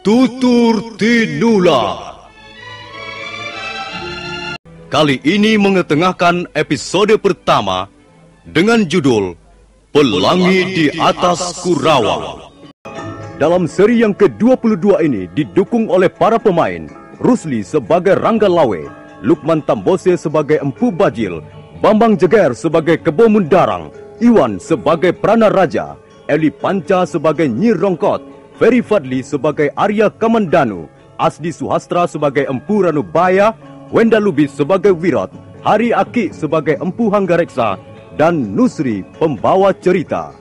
Tutur Tinula. Kali ini mengetengahkan episode pertama dengan judul Pelangi di Atas Kurawa. Dalam seri yang ke-22 ini didukung oleh para pemain Rusli sebagai Rangga Lawe, Lukman Tambose sebagai Empu Bajil, Bambang Jeger sebagai Kebo Mundarang, Iwan sebagai Prana Raja, Eli Panca sebagai Nyi Rongkot, Ferry Fadli sebagai Arya Kamandanu, Asdi Suhastra sebagai Empu Ranubaya, Wenda Lubis sebagai Wirot, Hari Aki sebagai Empu Hanggareksa, dan Nusri pembawa cerita.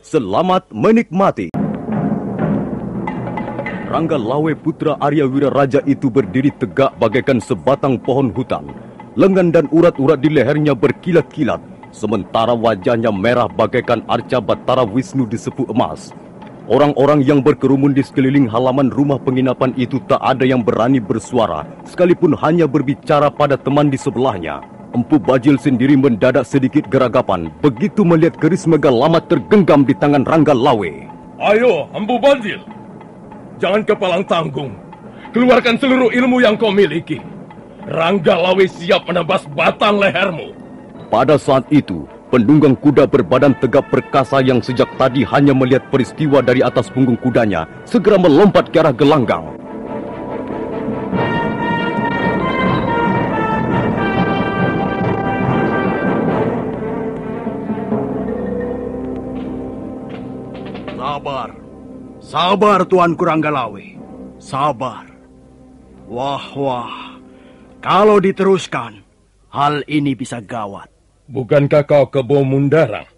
Selamat menikmati. Rangga Lawe putra Arya Wiraraja itu berdiri tegak bagaikan sebatang pohon hutan. Lengan dan urat-urat di lehernya berkilat-kilat, sementara wajahnya merah bagaikan arca Batara Wisnu di sepu emas. Orang-orang yang berkerumun di sekeliling halaman rumah penginapan itu tak ada yang berani bersuara, sekalipun hanya berbicara pada teman di sebelahnya. Empu Bajil sendiri mendadak sedikit geragapan begitu melihat keris Megalamat tergenggam di tangan Rangga Lawe. Ayo, Empu Bajil. Jangan kepalang tanggung. Keluarkan seluruh ilmu yang kau miliki. Rangga Lawe siap menebas batang lehermu. Pada saat itu, penunggang kuda berbadan tegap perkasa yang sejak tadi hanya melihat peristiwa dari atas punggung kudanya segera melompat ke arah gelanggang. Sabar Tuanku Rangga Lawe. Sabar. Wah. Kalau diteruskan, hal ini bisa gawat. Bukankah kau Kebo Mundarang?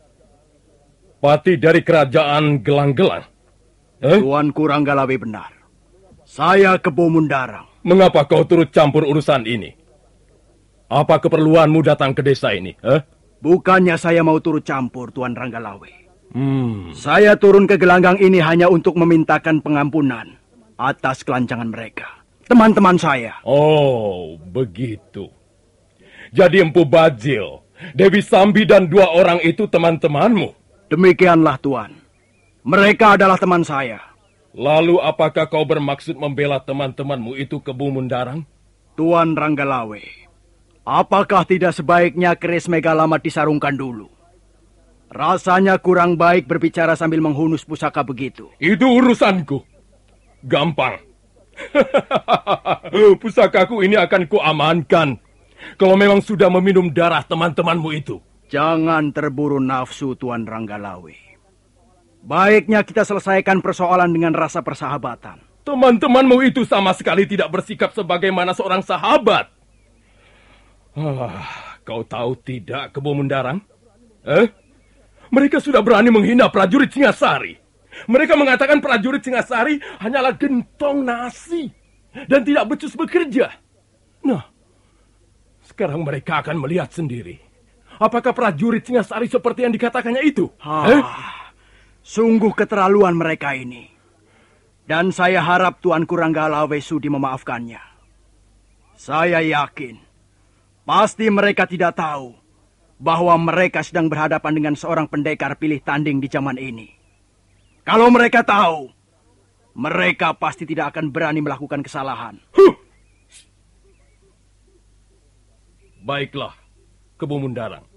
Pati dari kerajaan Gelang-Gelang? Tuanku Rangga Lawe benar. Saya Kebo Mundarang. Mengapa kau turut campur urusan ini? Apa keperluanmu datang ke desa ini? Bukannya saya mau turut campur, Tuan Rangga Lawe. Saya turun ke gelanggang ini hanya untuk memintakan pengampunan atas kelancangan mereka, teman-teman saya. Oh, begitu. Jadi Empu Bajil, Dewi Sambi dan dua orang itu teman-temanmu? Demikianlah, Tuan. Mereka adalah teman saya. Lalu apakah kau bermaksud membela teman-temanmu itu Kebo Mundarang? Tuan Rangga Lawe, apakah tidak sebaiknya keris Megalamat disarungkan dulu? Rasanya kurang baik berbicara sambil menghunus pusaka begitu. Itu urusanku. Gampang. Pusakaku ini akan kuamankan. Kalau memang sudah meminum darah teman-temanmu itu. Jangan terburu nafsu, Tuan Rangga Lawe. Baiknya kita selesaikan persoalan dengan rasa persahabatan. Teman-temanmu itu sama sekali tidak bersikap sebagaimana seorang sahabat. Kau tahu tidak, Kebo Mundarang? Mereka sudah berani menghina prajurit Singasari. Mereka mengatakan prajurit Singasari hanyalah gentong nasi dan tidak becus bekerja. Nah, sekarang mereka akan melihat sendiri. Apakah prajurit Singasari seperti yang dikatakannya itu? Sungguh keterlaluan mereka ini. Dan saya harap Tuanku Rangga Lawe sudi memaafkannya. Saya yakin, pasti mereka tidak tahu bahwa mereka sedang berhadapan dengan seorang pendekar pilih tanding di zaman ini. Kalau mereka tahu, mereka pasti tidak akan berani melakukan kesalahan. Baiklah, Kebo Mundarang.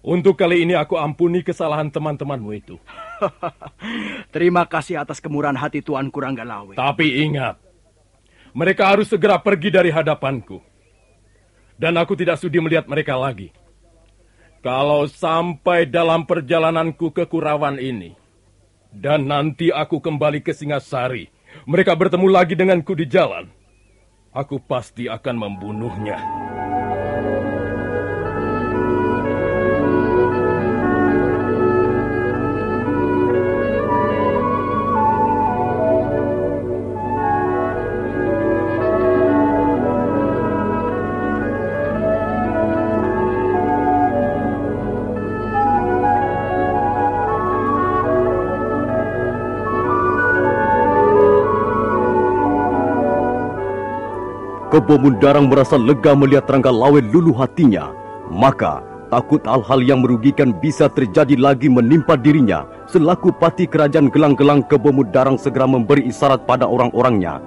Untuk kali ini aku ampuni kesalahan teman-temanmu itu. Terima kasih atas kemurahan hati Tuanku Rangga Lawe. Tapi ingat, mereka harus segera pergi dari hadapanku. Dan aku tidak sudi melihat mereka lagi. Kalau sampai dalam perjalananku ke Kurawan ini, dan nanti aku kembali ke Singasari, mereka bertemu lagi denganku di jalan, aku pasti akan membunuhnya. Kebo Mundarang merasa lega melihat Rangga Lawe luluh hatinya. Maka takut hal-hal yang merugikan bisa terjadi lagi menimpa dirinya, selaku pati kerajaan Gelang-Gelang Kebomudarang segera memberi isyarat pada orang-orangnya.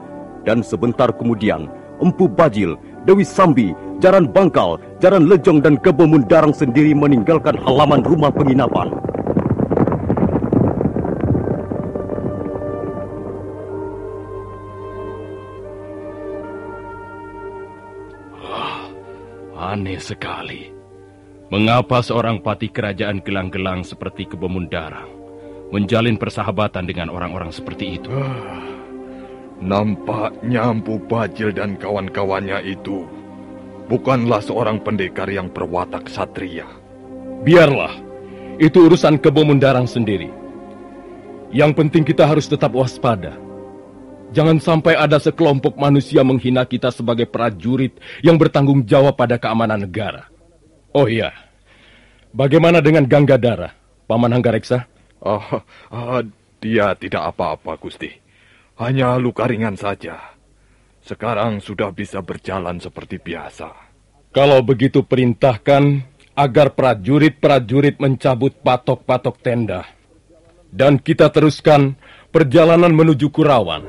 Dan sebentar kemudian, Empu Bajil, Dewi Sambi, Jaran Bangkal, Jaran Lejong dan Kebomudarang sendiri meninggalkan halaman rumah penginapan. Aneh sekali. Mengapa seorang pati kerajaan Gelang-Gelang seperti Kebomundarang menjalin persahabatan dengan orang-orang seperti itu? Nampaknya Empu Bajil dan kawan-kawannya itu bukanlah seorang pendekar yang berwatak ksatria. Biarlah, itu urusan Kebomundarang sendiri. Yang penting kita harus tetap waspada. Jangan sampai ada sekelompok manusia menghina kita sebagai prajurit yang bertanggung jawab pada keamanan negara. Oh iya, bagaimana dengan Ganggadara, Paman Hanggareksa? Dia tidak apa-apa, Gusti. Hanya luka ringan saja. Sekarang sudah bisa berjalan seperti biasa. Kalau begitu perintahkan agar prajurit-prajurit mencabut patok-patok tenda. Dan kita teruskan perjalanan menuju Kurawan.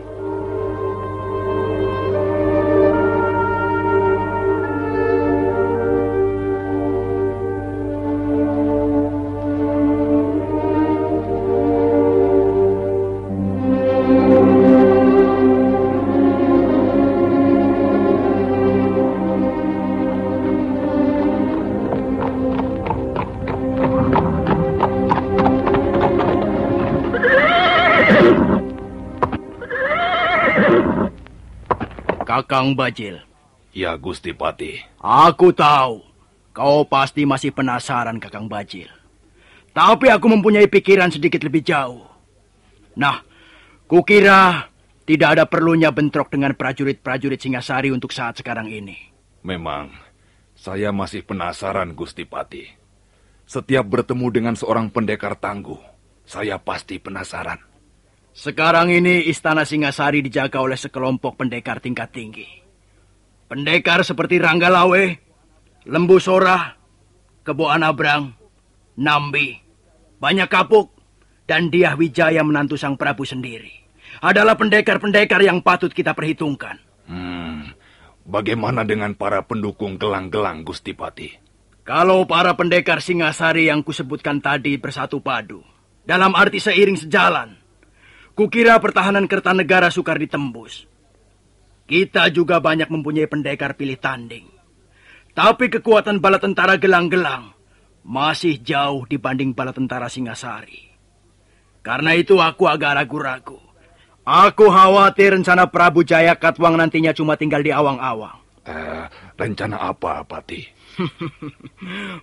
Kakang Bajil. Ya, Gusti Pati. Aku tahu. Kau pasti masih penasaran, Kakang Bajil. Tapi aku mempunyai pikiran sedikit lebih jauh. Nah, kukira tidak ada perlunya bentrok dengan prajurit-prajurit Singasari untuk saat sekarang ini. Memang, saya masih penasaran, Gusti Pati. Setiap bertemu dengan seorang pendekar tangguh, saya pasti penasaran. Sekarang ini istana Singasari dijaga oleh sekelompok pendekar tingkat tinggi. Pendekar seperti Ranggalawe, Lembu Sora, Kebo Anabrang, Nambi, Banyak Kapuk, dan Diah Wijaya menantu Sang Prabu sendiri. Adalah pendekar-pendekar yang patut kita perhitungkan. Bagaimana dengan para pendukung Gelang-Gelang, Gusti Pati? Kalau para pendekar Singasari yang kusebutkan tadi bersatu padu, dalam arti seiring sejalan, kukira pertahanan Kertanegara sukar ditembus. Kita juga banyak mempunyai pendekar pilih tanding. Tapi kekuatan bala tentara Gelang-Gelang masih jauh dibanding bala tentara Singasari. Karena itu aku agak ragu-ragu. Aku khawatir rencana Prabu Jaya Katwang nantinya cuma tinggal di awang-awang. Rencana apa, Pati?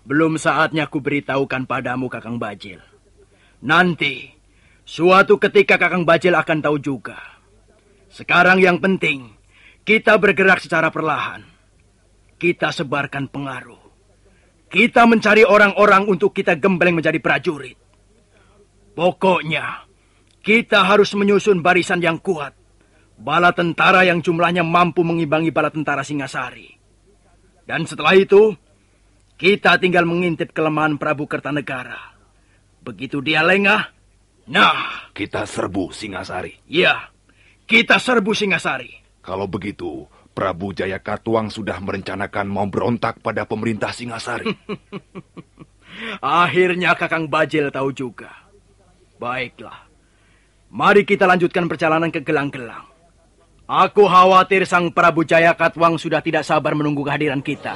Belum saatnya ku beritahukan padamu, Kakang Bajil. Nanti, suatu ketika Kakang Bajil akan tahu juga. Sekarang yang penting, kita bergerak secara perlahan. Kita sebarkan pengaruh. Kita mencari orang-orang untuk kita gembleng menjadi prajurit. Pokoknya, kita harus menyusun barisan yang kuat. Bala tentara yang jumlahnya mampu mengimbangi bala tentara Singasari. Dan setelah itu, kita tinggal mengintip kelemahan Prabu Kertanegara. Begitu dia lengah, nah, kita serbu Singasari. Ya, kita serbu Singasari. Kalau begitu, Prabu Jaya Katwang sudah merencanakan mau berontak pada pemerintah Singasari. Akhirnya Kakang Bajil tahu juga. Baiklah, mari kita lanjutkan perjalanan ke Gelang-Gelang. Aku khawatir Sang Prabu Jaya Katwang sudah tidak sabar menunggu kehadiran kita.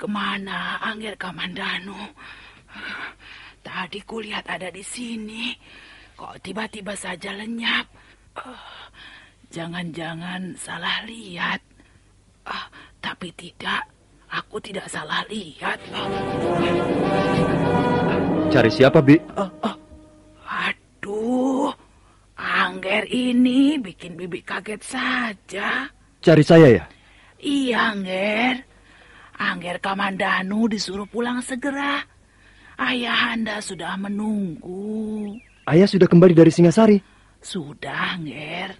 Kemana Angger Kamandanu? Tadi kulihat ada di sini. Kok tiba-tiba saja lenyap? Jangan-jangan salah lihat. Tapi tidak, aku tidak salah lihat. Cari siapa, Bi? Aduh, Angger ini bikin Bibi kaget saja. Cari saya ya? Iya, Angger. Angger Kamandanu disuruh pulang segera. Ayahanda sudah menunggu. Ayah sudah kembali dari Singasari? Sudah, Angger.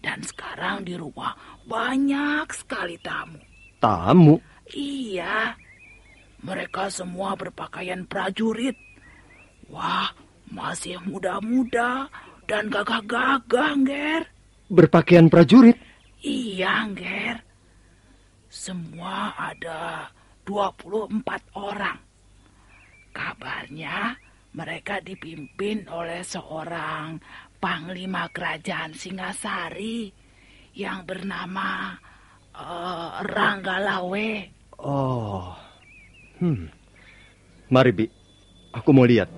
Dan sekarang di rumah banyak sekali tamu. Tamu? Iya. Mereka semua berpakaian prajurit. Wah, masih muda-muda dan gagah-gagah, Angger. Berpakaian prajurit? Iya, Angger. Semua ada 24 orang. Kabarnya mereka dipimpin oleh seorang panglima kerajaan Singasari yang bernama Ranggalawe. Oh. Mari, Bi. Aku mau lihat.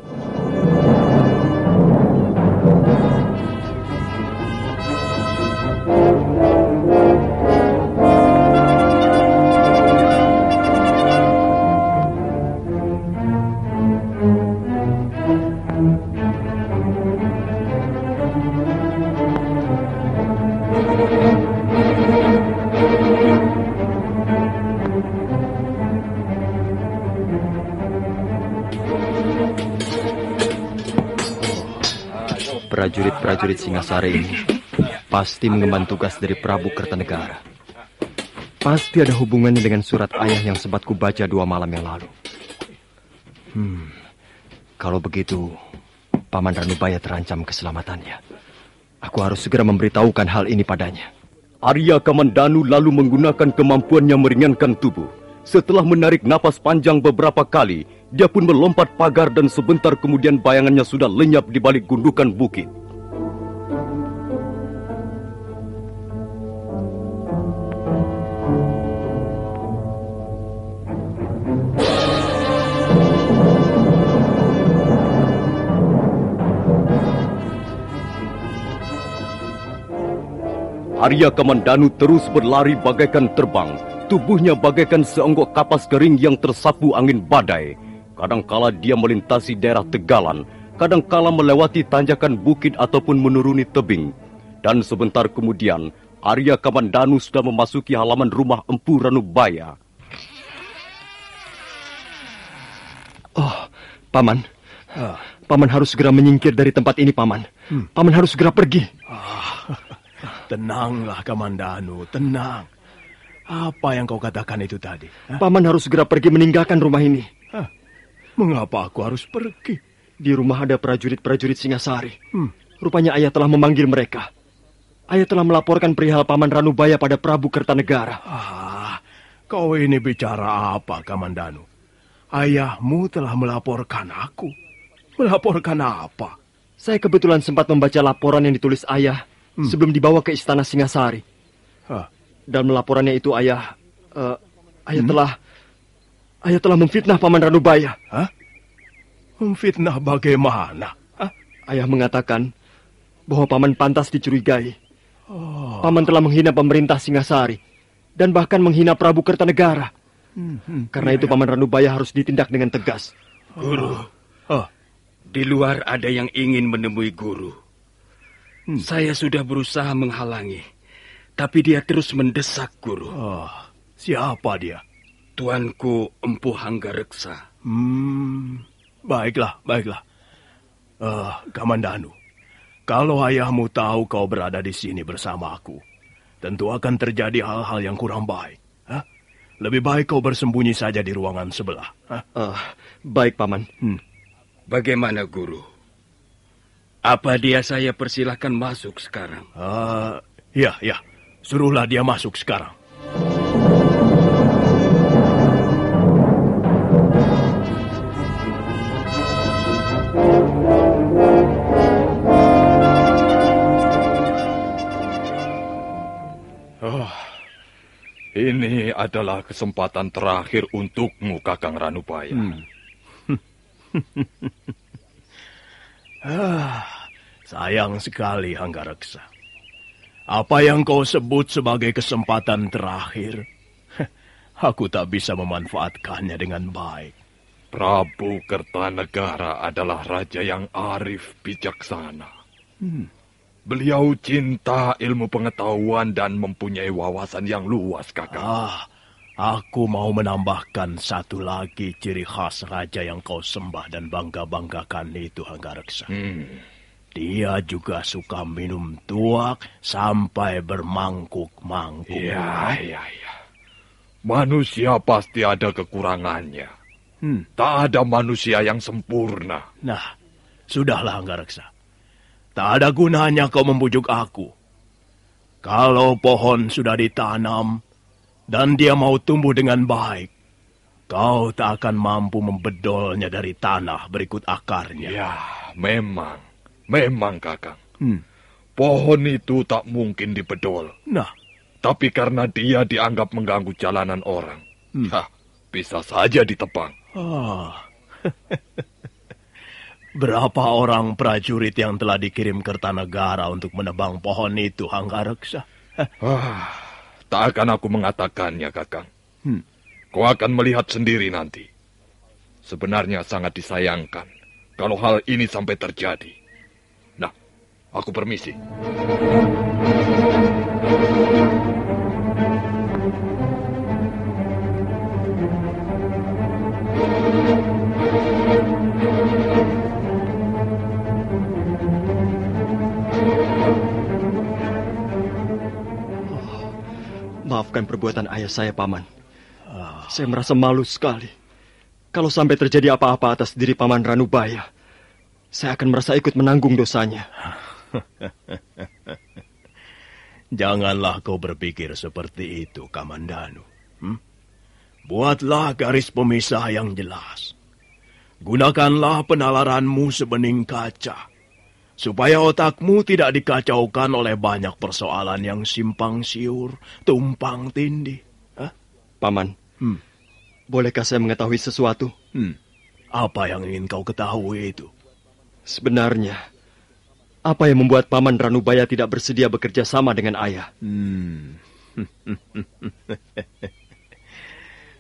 Prajurit-prajurit Singasari ini pasti mengemban tugas dari Prabu Kertanegara. Pasti ada hubungannya dengan surat ayah yang sempat kubaca 2 malam yang lalu. Kalau begitu, Paman Ranubaya terancam keselamatannya. Aku harus segera memberitahukan hal ini padanya. Arya Kamandanu lalu menggunakan kemampuannya meringankan tubuh. Setelah menarik napas panjang beberapa kali, dia pun melompat pagar dan sebentar kemudian bayangannya sudah lenyap di balik gundukan bukit. Arya Kamandanu terus berlari bagaikan terbang. Tubuhnya bagaikan seonggok kapas kering yang tersapu angin badai. Kadangkala dia melintasi daerah tegalan, kadangkala melewati tanjakan bukit ataupun menuruni tebing. Dan sebentar kemudian, Arya Kamandanu sudah memasuki halaman rumah Empu Ranubaya. Oh, Paman. Paman harus segera menyingkir dari tempat ini, Paman. Paman harus segera pergi. Tenanglah, Kamandanu, tenang. Apa yang kau katakan itu tadi? Paman harus segera pergi meninggalkan rumah ini. Mengapa aku harus pergi? Di rumah ada prajurit-prajurit Singasari. Rupanya ayah telah memanggil mereka. Ayah telah melaporkan perihal Paman Ranubaya pada Prabu Kertanegara. Kau ini bicara apa, Kamandanu? Ayahmu telah melaporkan aku. Melaporkan apa? Saya kebetulan sempat membaca laporan yang ditulis ayah sebelum dibawa ke istana Singasari. Dalam laporannya itu ayah telah memfitnah Paman Ranubaya. Memfitnah bagaimana? Ayah mengatakan bahwa Paman pantas dicurigai. Paman telah menghina pemerintah Singasari dan bahkan menghina Prabu Kertanegara. Karena itu Paman Ranubaya harus ditindak dengan tegas. Guru, di luar ada yang ingin menemui guru. Saya sudah berusaha menghalangi. Tapi dia terus mendesak, Guru. Siapa dia? Tuanku Empu Hanggareksa. Baiklah. Kamandanu, kalau ayahmu tahu kau berada di sini bersama aku, tentu akan terjadi hal-hal yang kurang baik. Lebih baik kau bersembunyi saja di ruangan sebelah. Baik, Paman. Bagaimana, Guru? Apa dia saya persilahkan masuk sekarang? Ya. Suruhlah dia masuk sekarang. Ini adalah kesempatan terakhir untukmu, Kakang Ranubaya. Sayang sekali, Hanggareksa. Apa yang kau sebut sebagai kesempatan terakhir aku tak bisa memanfaatkannya dengan baik. Prabu Kertanegara adalah raja yang arif bijaksana. Beliau cinta ilmu pengetahuan dan mempunyai wawasan yang luas, Kakang. Aku mau menambahkan satu lagi ciri khas raja yang kau sembah dan bangga-banggakan itu, Hanggareksa. Dia juga suka minum tuak sampai bermangkuk-mangkuk. Iya. Manusia pasti ada kekurangannya. Tak ada manusia yang sempurna. Nah, sudahlah, Hanggareksa. Tak ada gunanya kau membujuk aku. Kalau pohon sudah ditanam dan dia mau tumbuh dengan baik, kau tak akan mampu membedolnya dari tanah berikut akarnya. Ya, memang Kakang. Pohon itu tak mungkin dibedol. Nah, tapi karena dia dianggap mengganggu jalanan orang, bisa saja ditebang. Berapa orang prajurit yang telah dikirim Kertanegara untuk menebang pohon itu, Hanggareksa? Tak akan aku mengatakannya, Kakang. Kau akan melihat sendiri nanti. Sebenarnya sangat disayangkan kalau hal ini sampai terjadi. Nah, aku permisi. Maafkan perbuatan ayah saya, Paman. Saya merasa malu sekali. Kalau sampai terjadi apa-apa atas diri Paman Ranubaya, saya akan merasa ikut menanggung dosanya. Janganlah kau berpikir seperti itu, Kamandanu. Buatlah garis pemisah yang jelas. Gunakanlah penalaranmu sebening kaca, supaya otakmu tidak dikacaukan oleh banyak persoalan yang simpang siur, tumpang tindih. Paman, bolehkah saya mengetahui sesuatu? Apa yang ingin kau ketahui itu? Sebenarnya, apa yang membuat Paman Ranubaya tidak bersedia bekerja sama dengan ayah?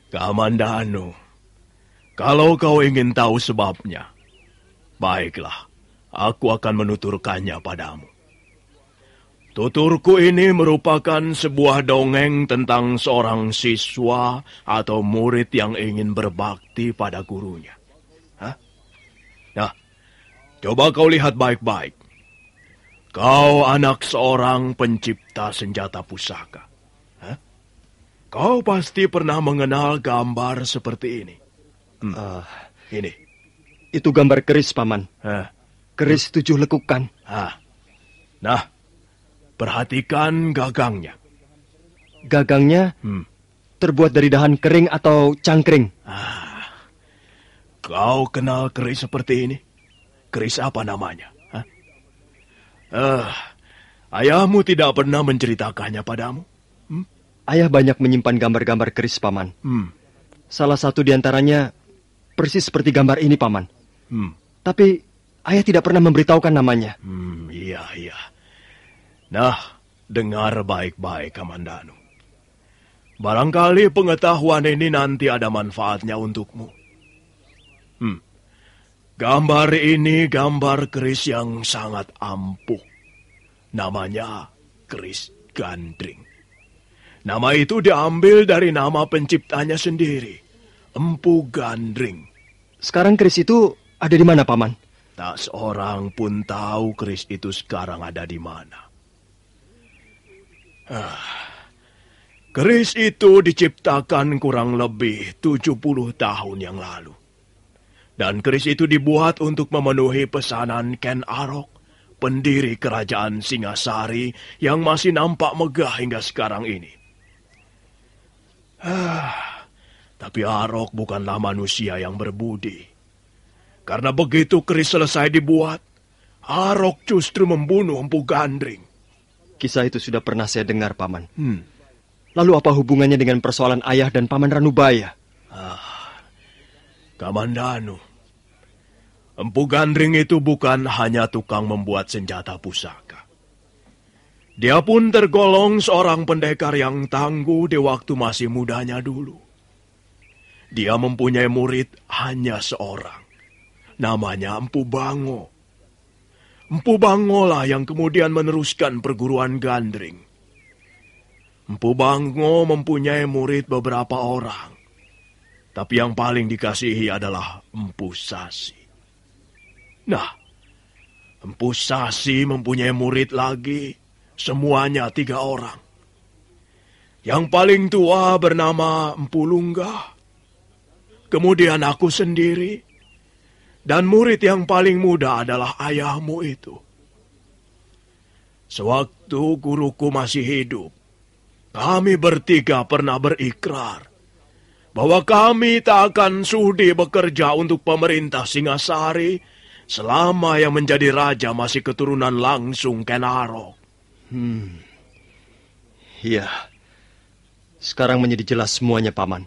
Kamandanu, kalau kau ingin tahu sebabnya, baiklah. Aku akan menuturkannya padamu. Tuturku ini merupakan sebuah dongeng tentang seorang siswa atau murid yang ingin berbakti pada gurunya. Nah, coba kau lihat baik-baik. Kau anak seorang pencipta senjata pusaka. Kau pasti pernah mengenal gambar seperti ini. Ini. Itu gambar keris, Paman. Keris 7 lekukan. Nah, perhatikan gagangnya. Gagangnya terbuat dari dahan kering atau cangkring. Kau kenal keris seperti ini? Keris apa namanya? Ayahmu tidak pernah menceritakannya padamu? Ayah banyak menyimpan gambar-gambar keris, Paman. Salah satu di antaranya persis seperti gambar ini, Paman. Tapi ayah tidak pernah memberitahukan namanya. Iya. Nah, dengar baik-baik, Kamandanu. Barangkali pengetahuan ini nanti ada manfaatnya untukmu. Gambar ini gambar keris yang sangat ampuh. Namanya keris gandring. Nama itu diambil dari nama penciptanya sendiri, Empu Gandring. Sekarang keris itu ada di mana, Paman? Tak seorang pun tahu keris itu sekarang ada di mana. Keris itu diciptakan kurang lebih 70 tahun yang lalu. Dan keris itu dibuat untuk memenuhi pesanan Ken Arok, pendiri kerajaan Singasari yang masih nampak megah hingga sekarang ini. Tapi Arok bukanlah manusia yang berbudi. Karena begitu keris selesai dibuat, Arok justru membunuh Empu Gandring. Kisah itu sudah pernah saya dengar, Paman. Lalu apa hubungannya dengan persoalan ayah dan Paman Ranubaya? Kamandanu, Empu Gandring itu bukan hanya tukang membuat senjata pusaka. Dia pun tergolong seorang pendekar yang tangguh di waktu masih mudanya dulu. Dia mempunyai murid hanya seorang. Namanya Empu Bango. Empu Bango lah yang kemudian meneruskan perguruan Gandring. Empu Bango mempunyai murid beberapa orang. Tapi yang paling dikasihi adalah Empu Sasi. Nah, Empu Sasi mempunyai murid lagi, semuanya 3 orang. Yang paling tua bernama Empu Lunggah. Kemudian aku sendiri. Dan murid yang paling muda adalah ayahmu itu. Sewaktu guruku masih hidup, kami bertiga pernah berikrar bahwa kami tak akan sudi bekerja untuk pemerintah Singasari selama yang menjadi raja masih keturunan langsung Ken Arok. Iya. Sekarang menjadi jelas semuanya, Paman.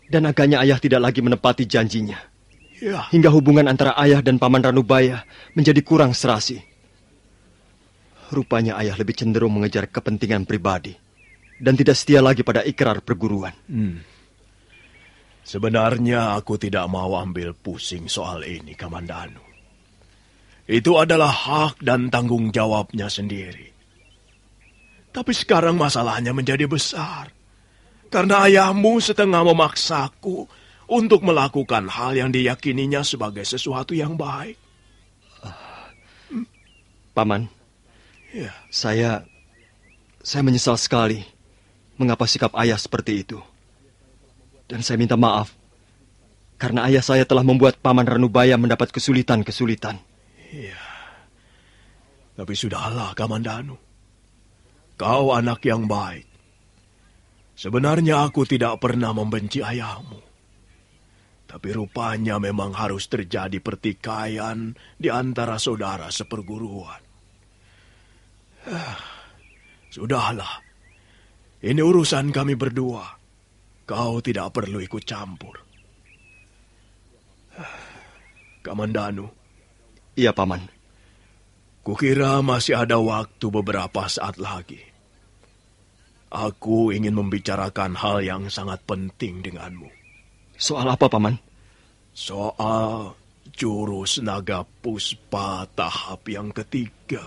Dan agaknya ayah tidak lagi menepati janjinya. Ya. Hingga hubungan antara ayah dan Paman Ranubaya menjadi kurang serasi. Rupanya ayah lebih cenderung mengejar kepentingan pribadi dan tidak setia lagi pada ikrar perguruan. Sebenarnya aku tidak mau ambil pusing soal ini, Kamandanu. Itu adalah hak dan tanggung jawabnya sendiri. Tapi sekarang masalahnya menjadi besar. Karena ayahmu setengah memaksaku untuk melakukan hal yang diyakininya sebagai sesuatu yang baik. Paman, ya. Saya menyesal sekali mengapa sikap ayah seperti itu. Dan saya minta maaf karena ayah saya telah membuat Paman Ranubaya mendapat kesulitan-kesulitan. Iya. Tapi sudahlah, Kamandanu. Kau anak yang baik. Sebenarnya aku tidak pernah membenci ayahmu. Tapi rupanya memang harus terjadi pertikaian di antara saudara seperguruan. Sudahlah. Ini urusan kami berdua. Kau tidak perlu ikut campur. Kamandanu. Iya, Paman. Kukira masih ada waktu beberapa saat lagi. Aku ingin membicarakan hal yang sangat penting denganmu. Soal apa, Paman? Soal jurus naga puspa tahap yang ketiga.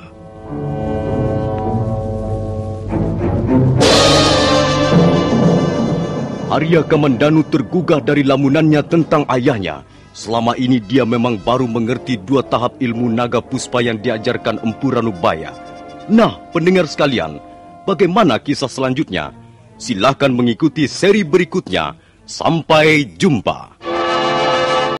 Arya Kamandanu tergugah dari lamunannya tentang ayahnya. Selama ini dia memang baru mengerti 2 tahap ilmu naga puspa yang diajarkan Empu Ranubaya. Nah, pendengar sekalian, bagaimana kisah selanjutnya? Silakan mengikuti seri berikutnya. Sampai jumpa.